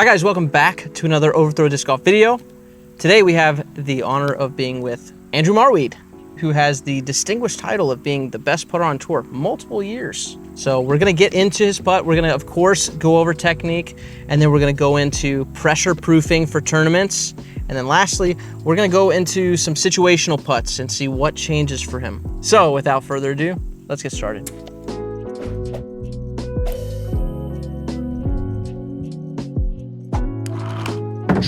Hi guys, welcome back to another Overthrow Disc Golf video. Today we have the honor of being with Andrew Marwede, who has the distinguished title of being the best putter on tour multiple years. So we're gonna get into his putt. We're gonna, of course, go over technique, and then we're gonna go into pressure proofing for tournaments. And then lastly, we're gonna go into some situational putts and see what changes for him. So without further ado, let's get started.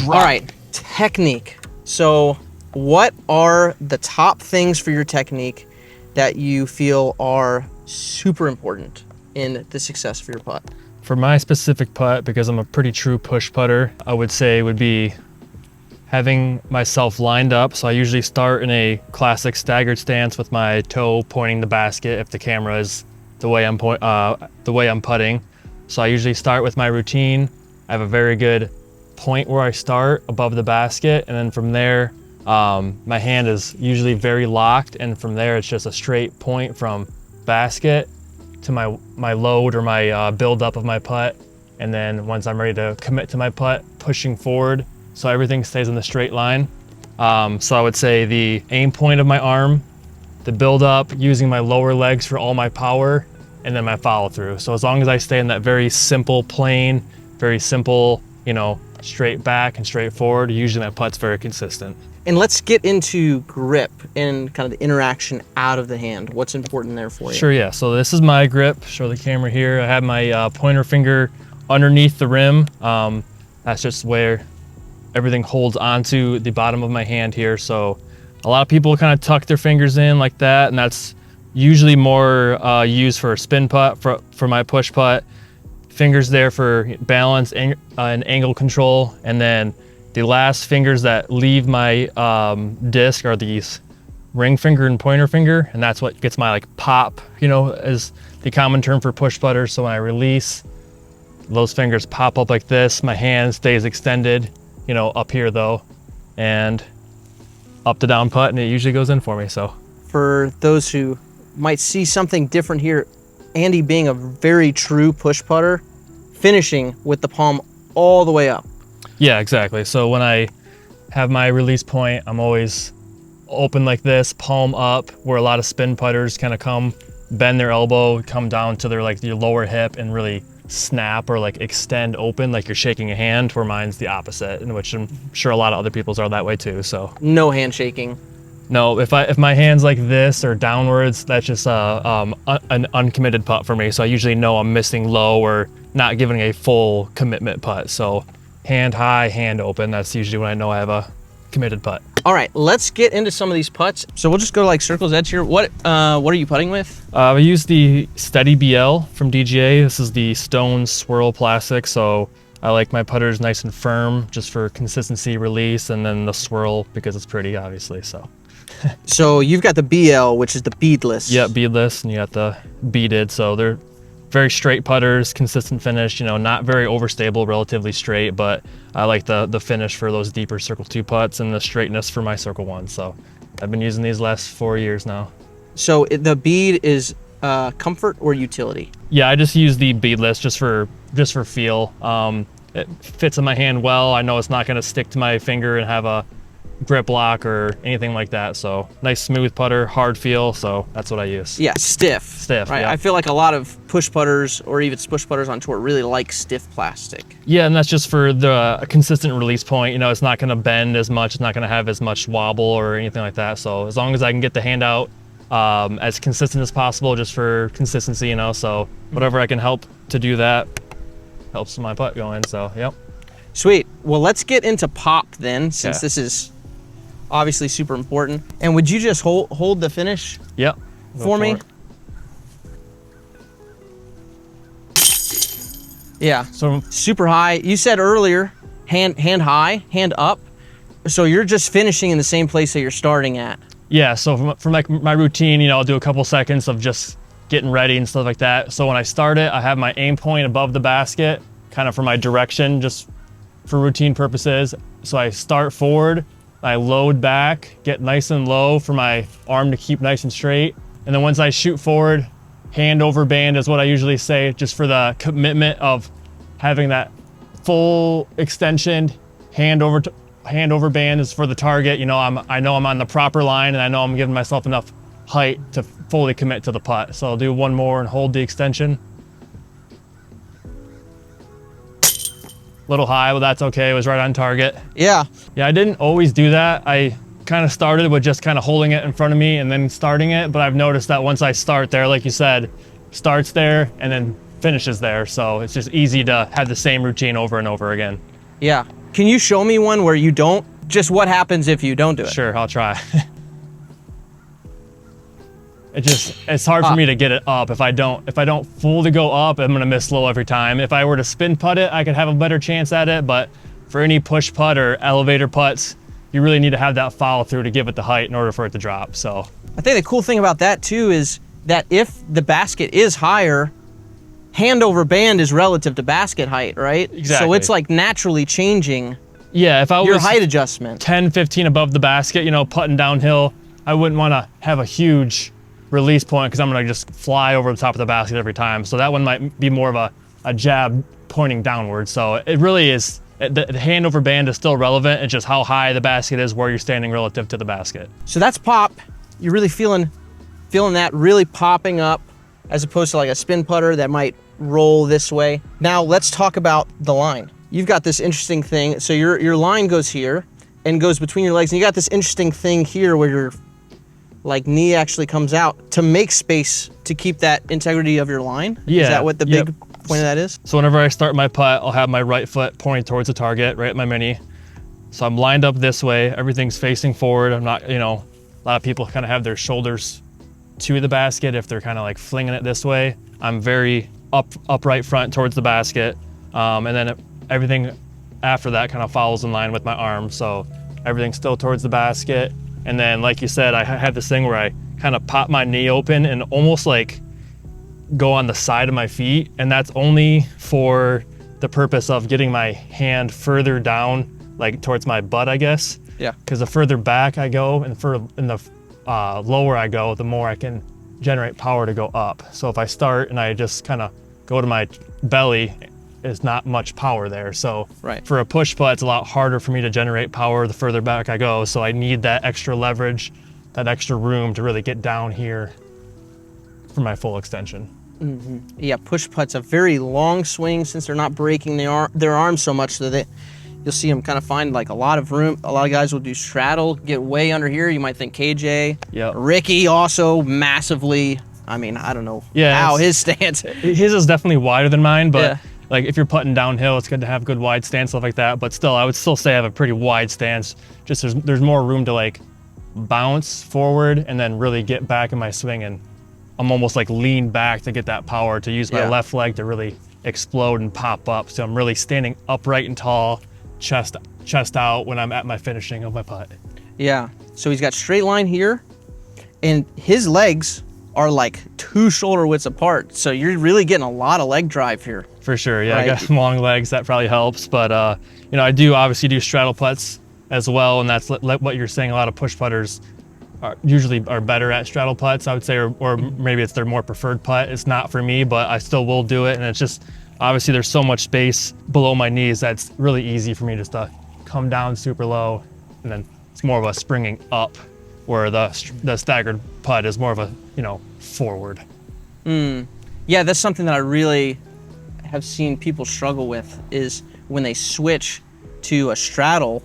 All right, technique. So what are the top things for your technique that you feel are super important in the success of your putt? For my specific putt, because I'm a pretty true push putter, I would say would be having myself lined up. So I usually start in a classic staggered stance with my toe pointing the basket if the camera is the way I'm putting. So I usually start with my routine. I have a very good point where I start above the basket, and then from there my hand is usually very locked, and from there it's just a straight point from basket to my load or my build up of my putt, and then once I'm ready to commit to my putt, pushing forward so everything stays in the straight line. So I would say the aim point of my arm, the build up, using my lower legs for all my power, and then my follow through. So as long as I stay in that very simple plane, very simple, you know, straight back and straight forward, usually my putt's very consistent. And let's get into grip and kind of the interaction out of the hand. What's important there for you? Sure, yeah. So this is my grip. Show the camera here. I have my pointer finger underneath the rim. That's just where everything holds onto the bottom of my hand here. So a lot of people kind of tuck their fingers in like that, and that's usually more used for a spin putt. For my push putt, fingers there for balance and angle control, and then the last fingers that leave my disc are these ring finger and pointer finger, and that's what gets my like pop, you know, as the common term for push putters. So when I release, those fingers pop up like this. My hand stays extended, you know, up here though, and up to down putt, and it usually goes in for me. So for those who might see something different here, Andy being a very true push putter, finishing with the palm all the way up. Yeah, exactly. So when I have my release point, I'm always open like this, palm up, where a lot of spin putters kind of come, bend their elbow, come down to their like your lower hip and really snap or like extend open like you're shaking a hand, where mine's the opposite, in which I'm sure a lot of other people's are that way too. So no handshaking. No, if my hand's like this or downwards, that's just an uncommitted putt for me. So I usually know I'm missing low or not giving a full commitment putt. So hand high, hand open, that's usually when I know I have a committed putt. All right, let's get into some of these putts. So we'll just go to like circles edge here. What are you putting with? I use the Steady BL from DGA. This is the stone swirl plastic. So I like my putters nice and firm just for consistency, release, and then the swirl because it's pretty, obviously. So you've got the BL, which is the beadless. Yeah, beadless, and you got the beaded. So they're very straight putters, consistent finish, you know, not very overstable, relatively straight, but I like the finish for those deeper circle 2 putts and the straightness for my circle 1. So I've been using these last 4 years now. So the bead is comfort or utility? Yeah, I just use the beadless just for feel. It fits in my hand well. I know it's not going to stick to my finger and have a grip lock or anything like that. So nice smooth putter, hard feel, so that's what I use. Yeah, stiff, right? Yeah. I feel like a lot of push putters or even push putters on tour really like stiff plastic. Yeah, and that's just for the consistent release point. You know, it's not going to bend as much, it's not going to have as much wobble or anything like that. So as long as I can get the hand out as consistent as possible, just for consistency, you know, so whatever I can help to do that helps my putt going. So yep. Sweet. Well, let's get into pop then, since this is obviously super important. And would you just hold the finish? Yep. For me? Yeah. So super high. You said earlier, hand high, hand up. So you're just finishing in the same place that you're starting at. Yeah. So from like my routine, you know, I'll do a couple seconds of just getting ready and stuff like that. So when I start it, I have my aim point above the basket, kind of for my direction, just for routine purposes. So I start forward, I load back, get nice and low for my arm to keep nice and straight. And then once I shoot forward, hand over band is what I usually say, just for the commitment of having that full extension, hand over band is for the target. You know, I know I'm on the proper line, and I know I'm giving myself enough height to fully commit to the putt. So I'll do one more and hold the extension. Little high, but that's okay. It was right on target. Yeah. Yeah, I didn't always do that. I kind of started with just kind of holding it in front of me and then starting it. But I've noticed that once I start there, like you said, starts there and then finishes there. So it's just easy to have the same routine over and over again. Yeah. Can you show me one where you don't? Just what happens if you don't do it? Sure, I'll try. It's hard for me to get it up. If I don't fully go up, I'm gonna miss low every time. If I were to spin putt it, I could have a better chance at it. But for any push putt or elevator putts, you really need to have that follow through to give it the height in order for it to drop. So I think the cool thing about that too is that if the basket is higher, hand over band is relative to basket height, right? Exactly. So it's like naturally changing. Yeah, if I was your height adjustment 10, 15 above the basket, you know, putting downhill, I wouldn't want to have a huge release point because I'm going to just fly over the top of the basket every time. So that one might be more of a jab pointing downward. So it really is, the hand over band is still relevant. It's just how high the basket is where you're standing relative to the basket. So that's pop. You're really feeling that really popping up as opposed to like a spin putter that might roll this way. Now let's talk about the line. You've got this interesting thing. So your line goes here and goes between your legs. And you got this interesting thing here where your like knee actually comes out to make space to keep that integrity of your line. Yeah. Is that what the big point of that is? So whenever I start my putt, I'll have my right foot pointing towards the target, right at my mini. So I'm lined up this way. Everything's facing forward. I'm not, you know, a lot of people kind of have their shoulders to the basket if they're kind of like flinging it this way. I'm very upright front towards the basket. And then everything after that kind of follows in line with my arm. So everything's still towards the basket. And then, like you said, I had this thing where I kind of pop my knee open and almost like go on the side of my feet. And that's only for the purpose of getting my hand further down, like towards my butt, I guess. Yeah. Because the further back I go and the lower I go, the more I can generate power to go up. So if I start and I just kind of go to my belly, there's not much power there. So right. For a push putt, it's a lot harder for me to generate power the further back I go. So I need that extra leverage, that extra room to really get down here for my full extension. Mm-hmm. Yeah, push putt's a very long swing since they're not breaking their arms so much that you'll see them kind of find like a lot of room. A lot of guys will do straddle, get way under here. You might think KJ. Yep. Ricky also massively, I mean, I don't know how his stance. His is definitely wider than mine, but yeah. Like if you're putting downhill, it's good to have good wide stance, stuff like that. But still, I would still say I have a pretty wide stance. Just there's more room to like bounce forward and then really get back in my swing. And I'm almost like lean back to get that power to use my left leg to really explode and pop up. So I'm really standing upright and tall, chest out when I'm at my finishing of my putt. Yeah. So he's got straight line here, and his legs are like 2 shoulder widths apart. So you're really getting a lot of leg drive here. For sure, yeah, right? I got long legs, that probably helps. But you know, I do obviously do straddle putts as well, and that's what you're saying. A lot of push putters usually are better at straddle putts, I would say, or maybe it's their more preferred putt. It's not for me, but I still will do it. And it's just obviously there's so much space below my knees that's really easy for me just to come down super low, and then it's more of a springing up, where the staggered putt is more of a, you know, forward. Yeah, that's something that I really have seen people struggle with, is when they switch to a straddle,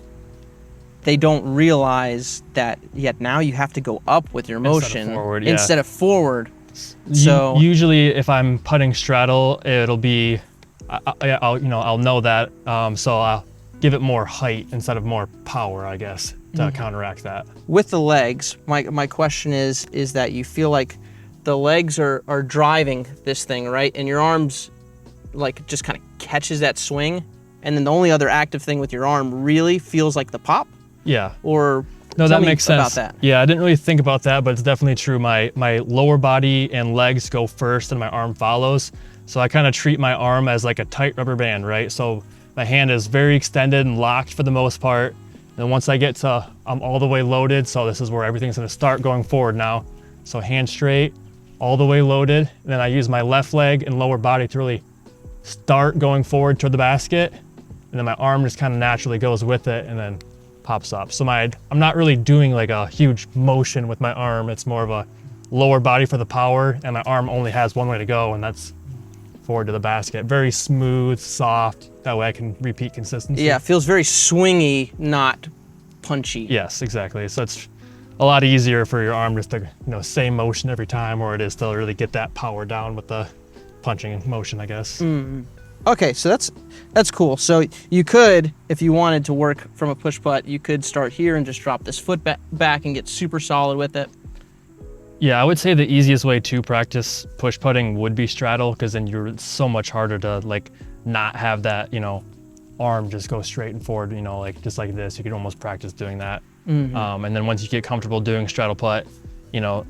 they don't realize that yet now you have to go up with your motion instead of forward. So usually if I'm putting straddle, it'll be, I'll know that, so I'll give it more height instead of more power, I guess, to counteract that. With the legs, my question is that you feel like the legs are driving this thing, right? And your arms like just kind of catches that swing, and then the only other active thing with your arm really feels like the pop? Yeah. Or no, that makes sense. About that. Yeah, I didn't really think about that, but it's definitely true. My lower body and legs go first and my arm follows. So I kind of treat my arm as like a tight rubber band, right? So my hand is very extended and locked for the most part. And once I get to, I'm all the way loaded. So this is where everything's gonna start going forward now. So hand straight, all the way loaded. And then I use my left leg and lower body to really start going forward toward the basket. and then my arm just kind of naturally goes with it and then pops up. So I'm not really doing like a huge motion with my arm. It's more of a lower body for the power, and my arm only has one way to go, and that's forward to the basket. Very smooth, soft. That way I can repeat consistency. Yeah, it feels very swingy, not punchy. Yes, exactly. So it's a lot easier for your arm just to, same motion every time, or it is to really get that power down with the punching motion, I guess. Okay, so that's cool. So you could, if you wanted to work from a push putt, you could start here and just drop this foot back and get super solid with it. Yeah, I would say the easiest way to practice push putting would be straddle, because then you're so much harder to like not have that, arm just go straight and forward, like just like this. You could almost practice doing that. And then once you get comfortable doing straddle putt,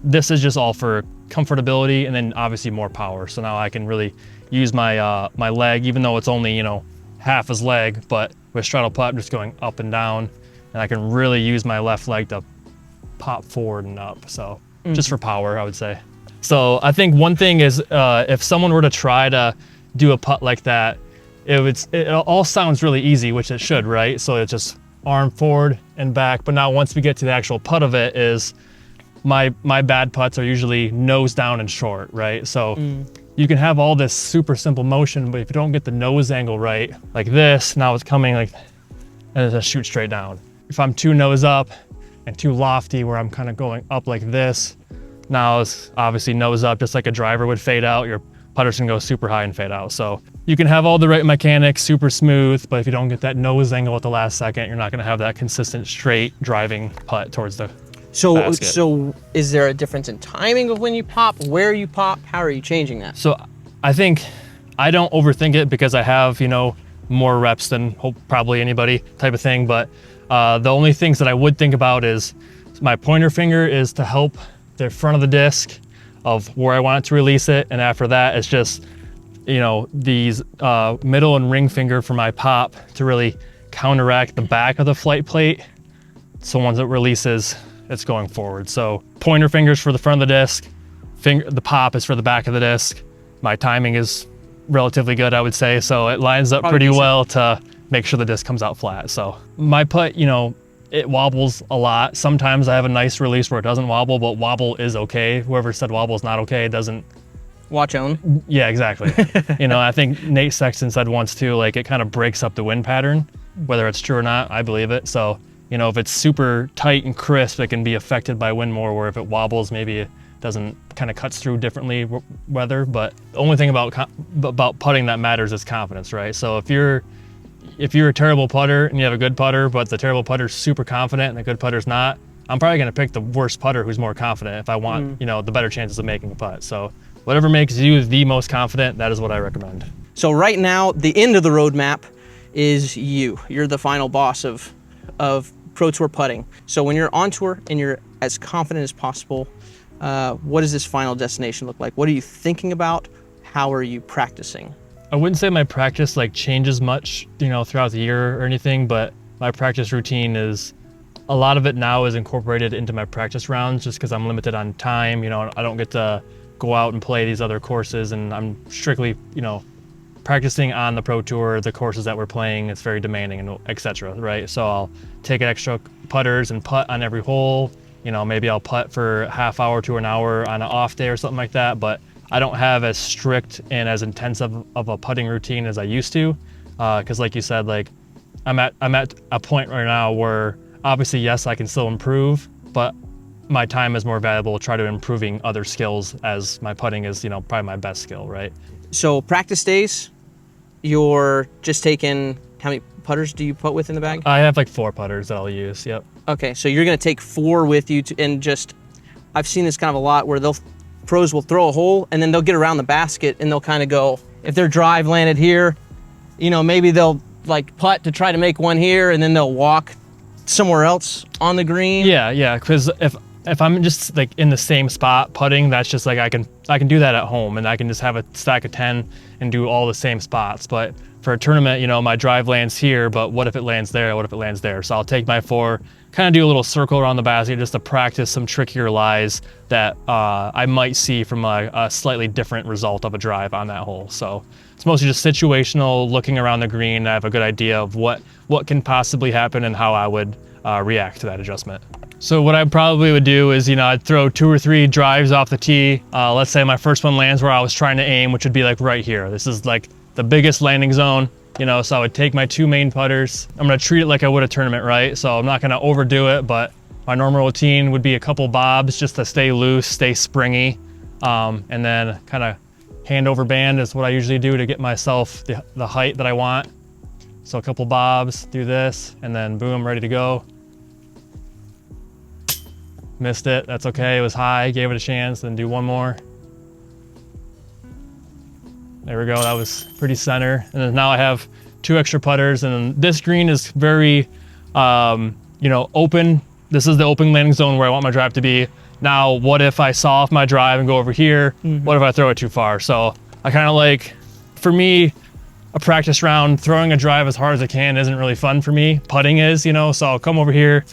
this is just all for comfortability and then obviously more power. So now I can really use my my leg, even though it's only, half his leg, but with straddle putt, I'm just going up and down, and I can really use my left leg to pop forward and up. So just for power, I would say. So I think one thing is if someone were to try to do a putt like that, it all sounds really easy, which it should, right? So it's just arm forward and back. But now once we get to the actual putt of it, is my bad putts are usually nose down and short, right? So you can have all this super simple motion, but if you don't get the nose angle right, like this, now it's coming like, and it's just shoot straight down. If I'm too nose up and too lofty, where I'm kind of going up like this, now it's obviously nose up, just like a driver would fade out. Your putter's gonna go super high and fade out. So you can have all the right mechanics, super smooth, but if you don't get that nose angle at the last second, you're not gonna have that consistent straight driving putt towards the basket. So is there a difference in timing of when you pop, where you pop? How are you changing that? So I think I don't overthink it, because I have, more reps than probably anybody type of thing. But the only things that I would think about is my pointer finger is to help the front of the disc of where I want it to release it. And after that, it's just, these middle and ring finger for my pop to really counteract the back of the flight plate. So once it releases, it's going forward. So pointer fingers for the front of the disc, the pop is for the back of the disc. My timing is relatively good, I would say. So it lines up pretty well to make sure the disc comes out flat. So my putt, it wobbles a lot. Sometimes I have a nice release where it doesn't wobble, but wobble is okay. Whoever said wobble is not okay, it doesn't. Watch own. Yeah, exactly. I think Nate Sexton said once too, like it kind of breaks up the wind pattern. Whether it's true or not, I believe it. So, if it's super tight and crisp, it can be affected by wind more, where if it wobbles, maybe it doesn't kind of cuts through differently weather. But the only thing about putting that matters is confidence, right? So if you're a terrible putter and you have a good putter, but the terrible putter's super confident and the good putter's not, I'm probably going to pick the worst putter who's more confident if I want, the better chances of making a putt. So whatever makes you the most confident, that is what I recommend. So right now, the end of the roadmap is you. You're the final boss of Pro Tour putting. So when you're on tour and you're as confident as possible, what does this final destination look like? What are you thinking about? How are you practicing? I wouldn't say my practice changes much, throughout the year or anything, but my practice routine is, a lot of it now is incorporated into my practice rounds, just because I'm limited on time. I don't get to go out and play these other courses, and I'm strictly, practicing on the Pro Tour, the courses that we're playing. It's very demanding, and etc. Right? So I'll take extra putters and putt on every hole. Maybe I'll putt for a half hour to an hour on an off day or something like that, but I don't have as strict and as intensive of a putting routine as I used to, because like you said, I'm at a point right now where obviously, yes, I can still improve, but my time is more valuable to try to improving other skills, as my putting is, probably my best skill, right? So practice days, you're just taking, how many putters do you put with in the bag? I have 4 putters that I'll use, yep. Okay, so you're gonna take 4 with you and just, I've seen this kind of a lot where pros will throw a hole and then they'll get around the basket and they'll kind of go, if their drive landed here, maybe they'll putt to try to make one here and then they'll walk somewhere else on the green. Yeah, because if I'm just in the same spot putting, that's just I can do that at home, and I can just have a stack of 10 and do all the same spots. But for a tournament, you know, my drive lands here, but what if it lands there? What if it lands there? So I'll take my 4, kind of do a little circle around the basket just to practice some trickier lies that I might see from a slightly different result of a drive on that hole. So it's mostly just situational, looking around the green. I have a good idea of what can possibly happen and how I would react to that adjustment. So what I probably would do is, you know, I'd throw 2 or 3 drives off the tee. Let's say my first one lands where I was trying to aim, which would be like right here. This is like the biggest landing zone, you know, so I would take my 2 main putters. I'm gonna treat it like I would a tournament, right? So I'm not gonna overdo it, but my normal routine would be a couple bobs just to stay loose, stay springy. And then kind of hand over band is what I usually do to get myself the height that I want. So a couple bobs, do this, and then boom, ready to go. Missed it, that's okay, it was high, gave it a chance, then do one more. There we go, that was pretty center. And then now I have 2 extra putters, and then this green is very, you know, open. This is the open landing zone where I want my drive to be. Now, what if I saw off my drive and go over here? What if I throw it too far? So I kind of like, for me, a practice round, throwing a drive as hard as I can isn't really fun for me. Putting is, you know, so I'll come over here,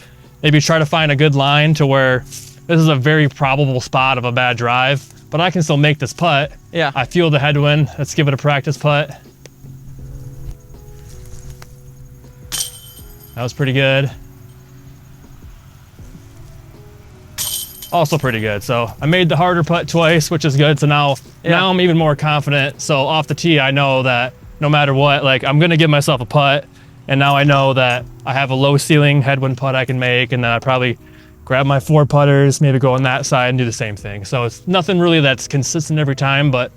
maybe try to find a good line to where this is a very probable spot of a bad drive, but I can still make this putt. Yeah. I feel the headwind. Let's give it a practice putt. That was pretty good. Also pretty good. So I made the harder putt twice, which is good. So now I'm even more confident. So off the tee, I know that no matter what, like I'm gonna give myself a putt. And now I know that I have a low ceiling headwind putt I can make, and then I probably grab my 4 putters, maybe go on that side and do the same thing. So it's nothing really that's consistent every time, but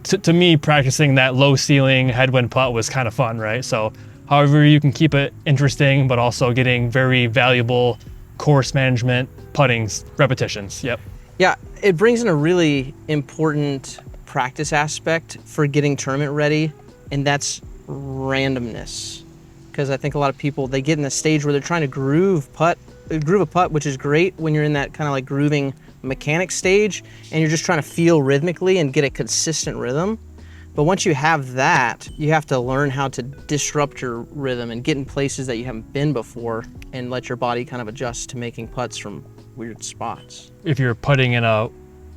to me, practicing that low ceiling headwind putt was kind of fun, right? So however you can keep it interesting, but also getting very valuable course management putting repetitions. Yep. Yeah, it brings in a really important practice aspect for getting tournament ready, and that's randomness. Because I think a lot of people, they get in the stage where they're trying to groove a putt, which is great when you're in that kind of like grooving mechanic stage and you're just trying to feel rhythmically and get a consistent rhythm. But once you have that, you have to learn how to disrupt your rhythm and get in places that you haven't been before and let your body kind of adjust to making putts from weird spots. If you're putting in a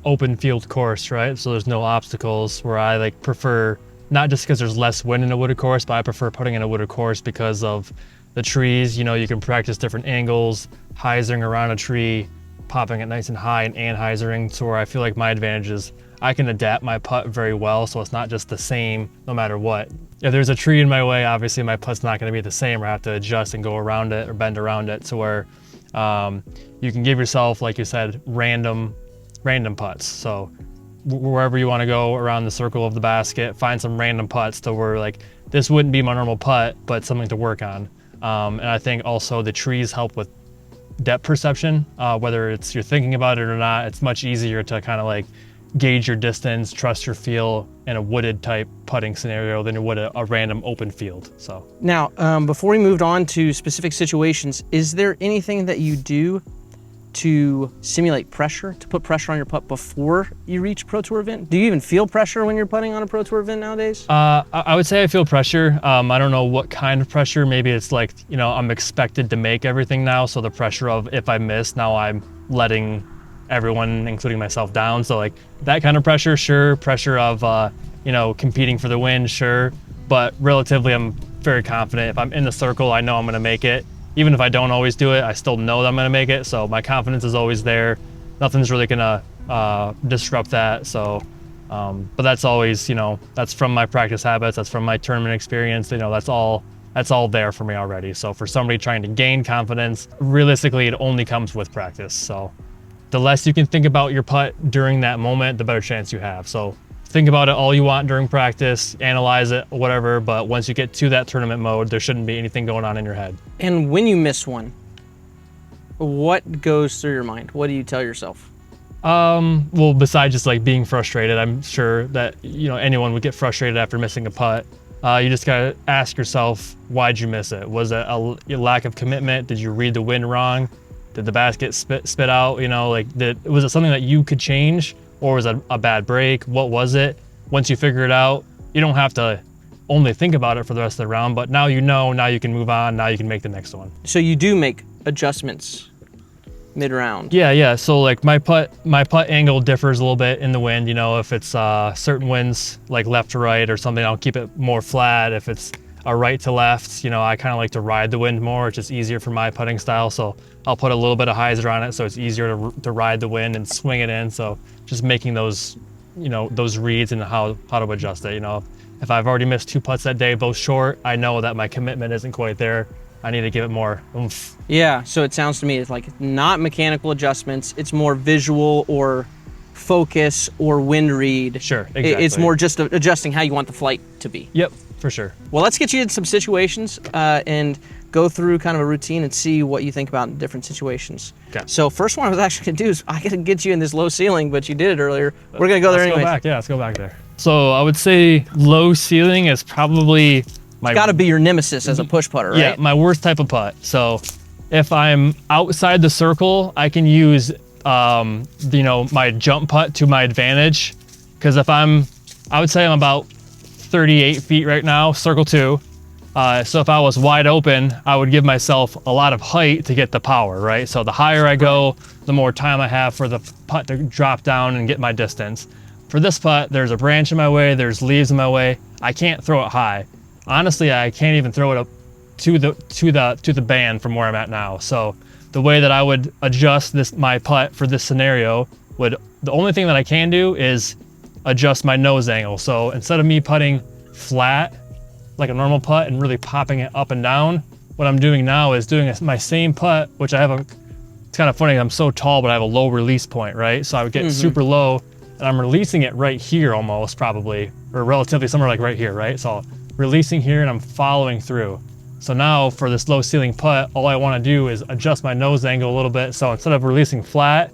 open field course, right? So there's no obstacles, where I like prefer, not just because there's less wind in a wooded course, but I prefer putting in a wooded course because of the trees. You know, you can practice different angles, hyzering around a tree, popping it nice and high and hyzering. So where I feel like my advantage is I can adapt my putt very well, so it's not just the same no matter what. If there's a tree in my way, obviously my putt's not going to be the same, or I have to adjust and go around it or bend around it, to where you can give yourself, like you said, random putts. So wherever you want to go around the circle of the basket, find some random putts to where like this wouldn't be my normal putt, but something to work on. And I think also the trees help with depth perception, whether it's you're thinking about it or not. It's much easier to kind of like gauge your distance, trust your feel in a wooded type putting scenario than it would a random open field. So now, before we moved on to specific situations, is there anything that you do to simulate pressure, to put pressure on your putt before you reach a Pro Tour event? Do you even feel pressure when you're putting on a Pro Tour event nowadays? I would say I feel pressure. I don't know what kind of pressure. Maybe it's like, you know, I'm expected to make everything now. So the pressure of if I miss, now I'm letting everyone, including myself, down. So like that kind of pressure, sure. Pressure of, you know, competing for the win, sure. But relatively, I'm very confident. If I'm in the circle, I know I'm going to make it. Even if I don't always do it, I still know that I'm going to make it. So my confidence is always there. Nothing's really going to disrupt that. So, but that's always, you know, that's from my practice habits. That's from my tournament experience. You know, that's all there for me already. So for somebody trying to gain confidence, realistically, it only comes with practice. So the less you can think about your putt during that moment, the better chance you have. So think about it all you want during practice, analyze it, whatever, but once you get to that tournament mode, there shouldn't be anything going on in your head. And when you miss one, what goes through your mind? What do you tell yourself? Well, besides just like being frustrated, I'm sure that, you know, anyone would get frustrated after missing a putt. You just gotta ask yourself, why'd you miss it? Was it a lack of commitment? Did you read the wind wrong? Did the basket spit out? You know, like, was it something that you could change? Or was it a bad break? What was it? Once you figure it out, you don't have to only think about it for the rest of the round, but now you know, now you can move on, now you can make the next one. So you do make adjustments mid-round. Yeah. So like my putt angle differs a little bit in the wind. You know, if it's certain winds like left to right or something, I'll keep it more flat. If it's a right to left, you know, I kind of like to ride the wind more. It's just easier for my putting style. So I'll put a little bit of hyzer on it, so it's easier to ride the wind and swing it in. So just making those, you know, those reads and how to adjust it. You know, if I've already missed 2 putts that day, both short, I know that my commitment isn't quite there. I need to give it more oomph. Yeah, so it sounds to me it's like not mechanical adjustments, it's more visual or focus or wind read. Sure, exactly. It's more just adjusting how you want the flight to be. Yep, for sure. Well, let's get you in some situations and go through kind of a routine and see what you think about in different situations. Okay. So first one I was actually gonna do is I gotta get you in this low ceiling, but you did it earlier. We're gonna go there anyway. Let's go back there. So I would say low ceiling is probably it's got to be your nemesis as a push putter, right? Yeah, my worst type of putt. So if I'm outside the circle, I can use, you know, my jump putt to my advantage. Because if I would say I'm about 38 feet right now, circle 2. So if I was wide open, I would give myself a lot of height to get the power, right? So the higher I go, the more time I have for the putt to drop down and get my distance. For this putt, there's a branch in my way, there's leaves in my way. I can't throw it high. Honestly, I can't even throw it up to the band from where I'm at now. So the way that I would adjust my putt for this scenario the only thing that I can do is adjust my nose angle. So instead of me putting flat like a normal putt and really popping it up and down, what I'm doing now is doing my same putt, which I have it's kind of funny, I'm so tall, but I have a low release point, right? So I would get super low and I'm releasing it right here almost probably, or relatively somewhere like right here, right? So releasing here and I'm following through. So now for this low ceiling putt, all I want to do is adjust my nose angle a little bit. So instead of releasing flat,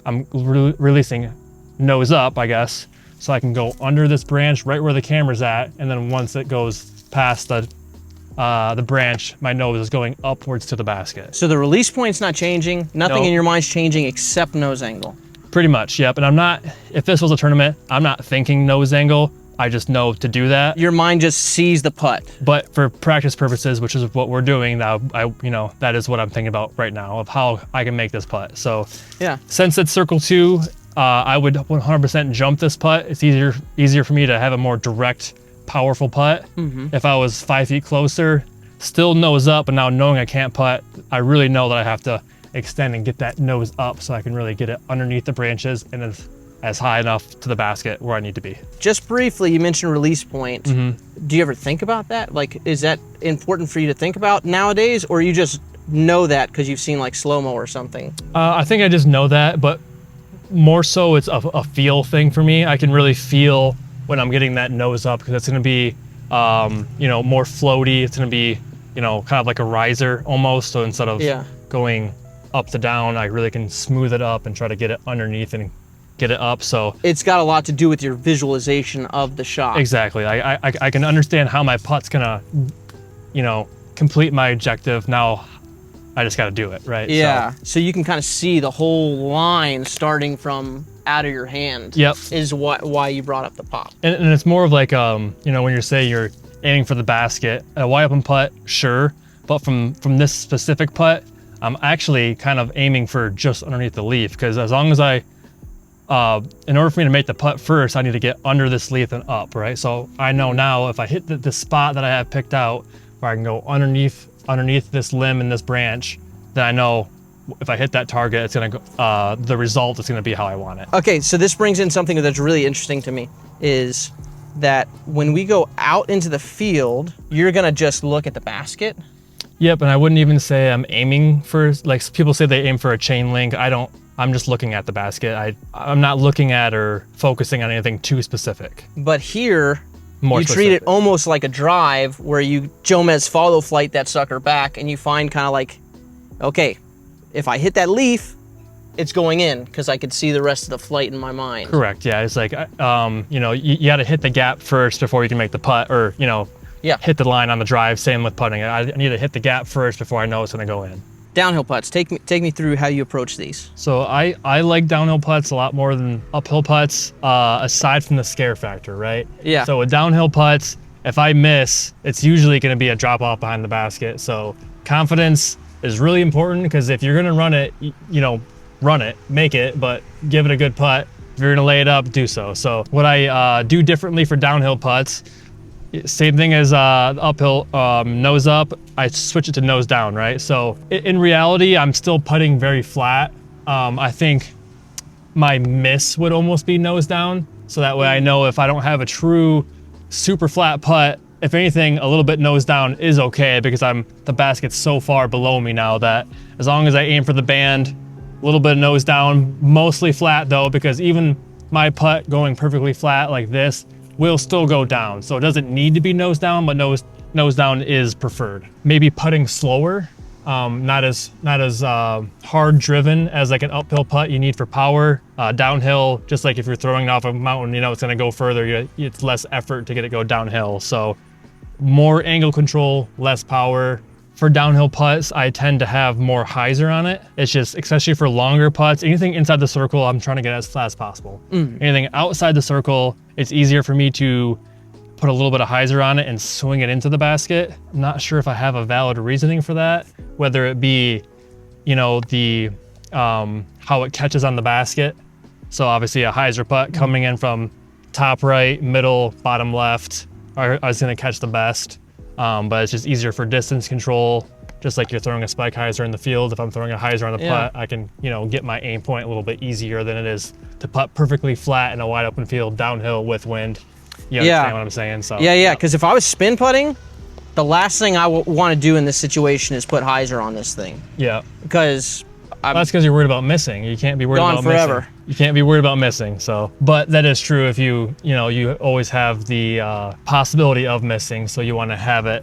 I'm releasing nose up, I guess. So I can go under this branch right where the camera's at. And then once it goes past the branch, my nose is going upwards to the basket. So the release point's not changing. Nothing in your mind's changing except nose angle. Pretty much, yep. And if this was a tournament, I'm not thinking nose angle. I just know to do that. Your mind just sees the putt. But for practice purposes, which is what we're doing now, that is what I'm thinking about right now of how I can make this putt. So yeah, since it's circle 2, I would 100% jump this putt. It's easier for me to have a more direct, powerful putt. If I was 5 feet closer, still nose up, but now knowing I can't putt, I really know that I have to extend and get that nose up so I can really get it underneath the branches and as high enough to the basket where I need to be. Just briefly, you mentioned release point. Do you ever think about that? Like, is that important for you to think about nowadays, or you just know that because you've seen like slow-mo or something? I think I just know that, but more so it's a feel thing for me. I can really feel when I'm getting that nose up because it's going to be, more floaty. It's going to be, kind of like a riser almost. So instead of going up to down, I really can smooth it up and try to get it underneath and get it up. So it's got a lot to do with your visualization of the shot. Exactly. I can understand how my putt's gonna, complete my objective. Now I just got to do it, right? Yeah. So you can kind of see the whole line starting from out of your hand. Yep. Is why you brought up the pop. And it's more of like, when you're saying you're aiming for the basket, a wide open putt, sure. But from this specific putt, I'm actually kind of aiming for just underneath the leaf, because as long as in order for me to make the putt first, I need to get under this leaf and up, right? So I know now if I hit the spot that I have picked out where I can go underneath this limb and this branch, then I know if I hit that target, it's gonna go, the result is gonna be how I want it. Okay, so this brings in something that's really interesting to me, is that when we go out into the field, you're gonna just look at the basket. Yep, and I wouldn't even say I'm aiming for, like people say they aim for a chain link. I'm just looking at the basket. I'm not looking at or focusing on anything too specific. But here, more you specific. treat it almost like a drive where you Jomez follow flight that sucker back, and you find kind of like, okay, if I hit that leaf, it's going in because I could see the rest of the flight in my mind. Correct, yeah. It's like, you got to hit the gap first before you can make the putt, or, hit the line on the drive. Same with putting. I need to hit the gap first before I know it's going to go in. Downhill putts, take me through how you approach these. So I like downhill putts a lot more than uphill putts, aside from the scare factor, right? Yeah. So with downhill putts, if I miss, it's usually going to be a drop off behind the basket. So confidence is really important, because if you're going to run it, run it, make it, but give it a good putt. If you're going to lay it up, do so. So what I do differently for downhill putts, same thing as uphill, nose up, I switch it to nose down, right? So in reality, I'm still putting very flat. I think my miss would almost be nose down. So that way I know if I don't have a true super flat putt, if anything, a little bit nose down is okay, because the basket's so far below me now that as long as I aim for the band, a little bit of nose down, mostly flat though, because even my putt going perfectly flat like this will still go down. So it doesn't need to be nose down, but nose down is preferred. Maybe putting slower, not as hard driven as like an uphill putt you need for power. Downhill, just like if you're throwing it off a mountain, it's gonna go further. It's less effort to get it go downhill. So more angle control, less power. For downhill putts, I tend to have more hyzer on it. It's just, especially for longer putts, anything inside the circle, I'm trying to get as flat as possible. Anything outside the circle, it's easier for me to put a little bit of hyzer on it and swing it into the basket. I'm not sure if I have a valid reasoning for that, whether it be, the how it catches on the basket. So obviously a hyzer putt coming in from top right, middle, bottom left, I was gonna catch the best. But it's just easier for distance control, just like you're throwing a spike hyzer in the field. If I'm throwing a hyzer on the putt, I can, get my aim point a little bit easier than it is to putt perfectly flat in a wide open field downhill with wind. You understand what I'm saying? So yeah. Because if I was spin putting, the last thing I want to do in this situation is put hyzer on this thing. Yeah. Because that's because you're worried about missing. You can't be worried about forever. Missing. You can't be worried about missing. So, but that is true if you always have the possibility of missing. So you want to have it.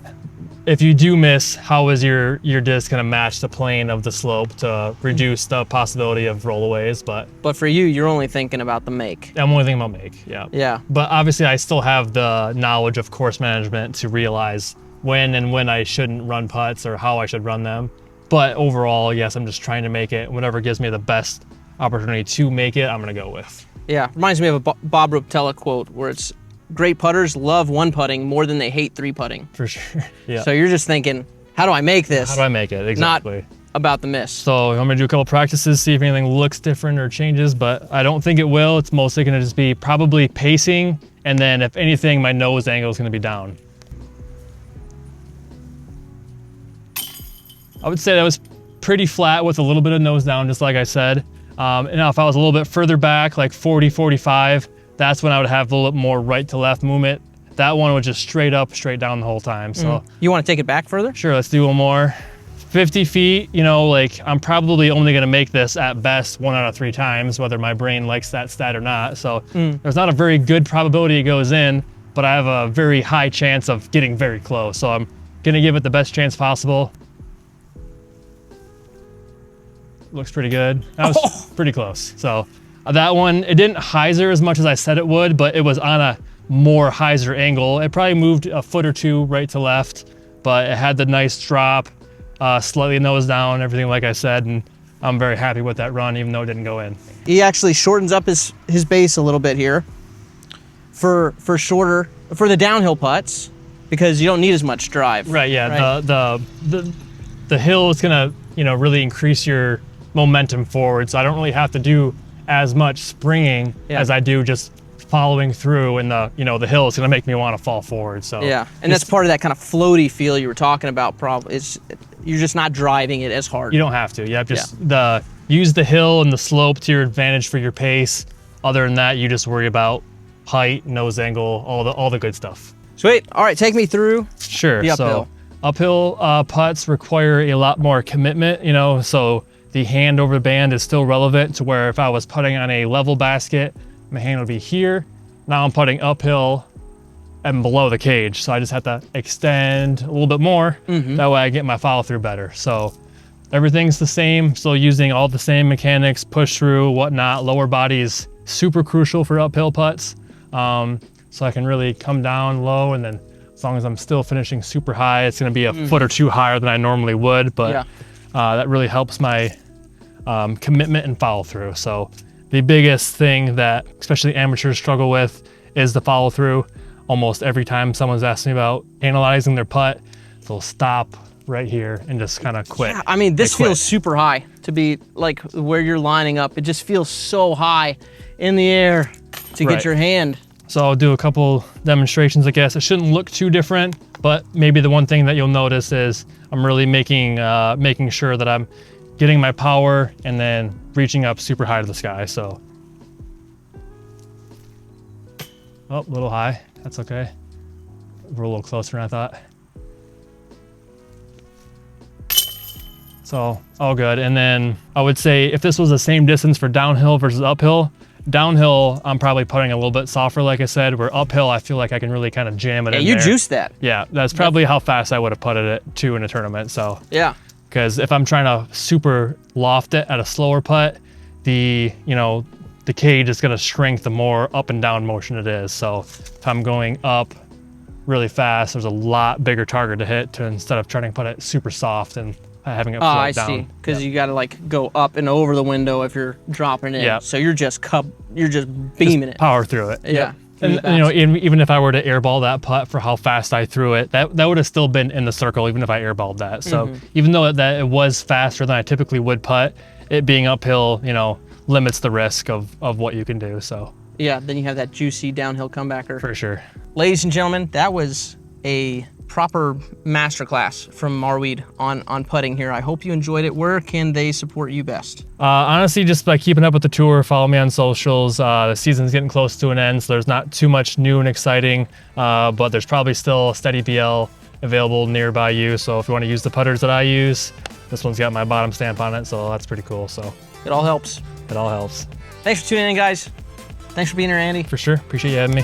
If you do miss, how is your disc going to match the plane of the slope to reduce the possibility of rollaways? But for you, you're only thinking about the make. I'm only thinking about make. Yeah. Yeah. But obviously, I still have the knowledge of course management to realize when I shouldn't run putts or how I should run them. But overall, yes, I'm just trying to make it. Whatever gives me the best opportunity to make it, I'm gonna go with. Yeah, reminds me of a Bob Rotella quote where it's, great putters love one putting more than they hate three putting. For sure, yeah. So you're just thinking, how do I make this? How do I make it, exactly. Not about the miss. So I'm gonna do a couple practices, see if anything looks different or changes, but I don't think it will. It's mostly gonna just be probably pacing, and then if anything, my nose angle is gonna be down. I would say that was pretty flat with a little bit of nose down, just like I said. And now if I was a little bit further back, like 40, 45, that's when I would have a little bit more right to left movement. That one was just straight up, straight down the whole time. So you want to take it back further? Sure, let's do one more. 50 feet, like I'm probably only gonna make this at best 1 out of 3 times, whether my brain likes that stat or not. So there's not a very good probability it goes in, but I have a very high chance of getting very close. So I'm gonna give it the best chance possible. Looks pretty good. That was pretty close. So that one, it didn't hyzer as much as I said it would, but it was on a more hyzer angle. It probably moved a foot or two right to left, but it had the nice drop, slightly nose down, everything like I said, and I'm very happy with that run, even though it didn't go in. He actually shortens up his base a little bit here for the downhill putts, because you don't need as much drive. Right, yeah, right? The hill is gonna, really increase your momentum forward, so I don't really have to do as much springing as I do just following through, and the hill is gonna make me want to fall forward. So yeah, and that's part of that kind of floaty feel you were talking about. Probably you're just not driving it as hard. You don't have to. Yeah, just use the hill and the slope to your advantage for your pace. Other than that, you just worry about height, nose angle, all the good stuff. Sweet. All right, take me through. Sure. The uphill. So uphill putts require a lot more commitment. So the hand over the band is still relevant to where if I was putting on a level basket, my hand would be here. Now I'm putting uphill and below the cage. So I just have to extend a little bit more. That way I get my follow through better. So everything's the same, still using all the same mechanics, push through, whatnot. Lower body is super crucial for uphill putts. So I can really come down low, and then as long as I'm still finishing super high, it's gonna be a foot or two higher than I normally would, but that really helps my commitment and follow through. So the biggest thing that especially amateurs struggle with is the follow through. almost every time someone's asked me about analyzing their putt, they'll stop right here and just kind of quit. Yeah, I mean, this feels super high to be like where you're lining up. It just feels so high in the air to get your hand. So I'll do a couple demonstrations, I guess. It shouldn't look too different, but maybe the one thing that you'll notice is I'm really making sure that I'm getting my power and then reaching up super high to the sky. So, oh, a little high, that's okay. We're a little closer than I thought. So all good. And then I would say if this was the same distance for downhill versus uphill, downhill, I'm probably putting a little bit softer, like I said, where uphill, I feel like I can really kind of jam it in you there. juiced that. Yeah, that's probably how fast I would have putted it too in a tournament, so. Yeah. Because if I'm trying to super loft it at a slower putt, the cage is gonna shrink the more up and down motion it is. So if I'm going up really fast, there's a lot bigger target to hit instead of trying to put it super soft and having it float down. I see. Because you got to like go up and over the window if you're dropping in. Yeah. So you're just beaming it. Power through it. Yeah. And even if I were to airball that putt for how fast I threw it, that would have still been in the circle even if I airballed that. So even though that it was faster than I typically would putt, it being uphill, limits the risk of what you can do. So yeah, then you have that juicy downhill comebacker. for sure. Ladies and gentlemen, that was a proper masterclass from Marwede on putting here. I hope you enjoyed it. Where can they support you best? Honestly, just by keeping up with the tour, follow me on socials. The season's getting close to an end, so there's not too much new and exciting, but there's probably still a steady BL available nearby you. So if you want to use the putters that I use, this one's got my bottom stamp on it, so that's pretty cool. So It all helps. it all helps. Thanks for tuning in, guys. Thanks for being here, Andy. For sure. Appreciate you having me.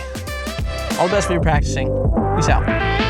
All the best for your practicing. Peace out.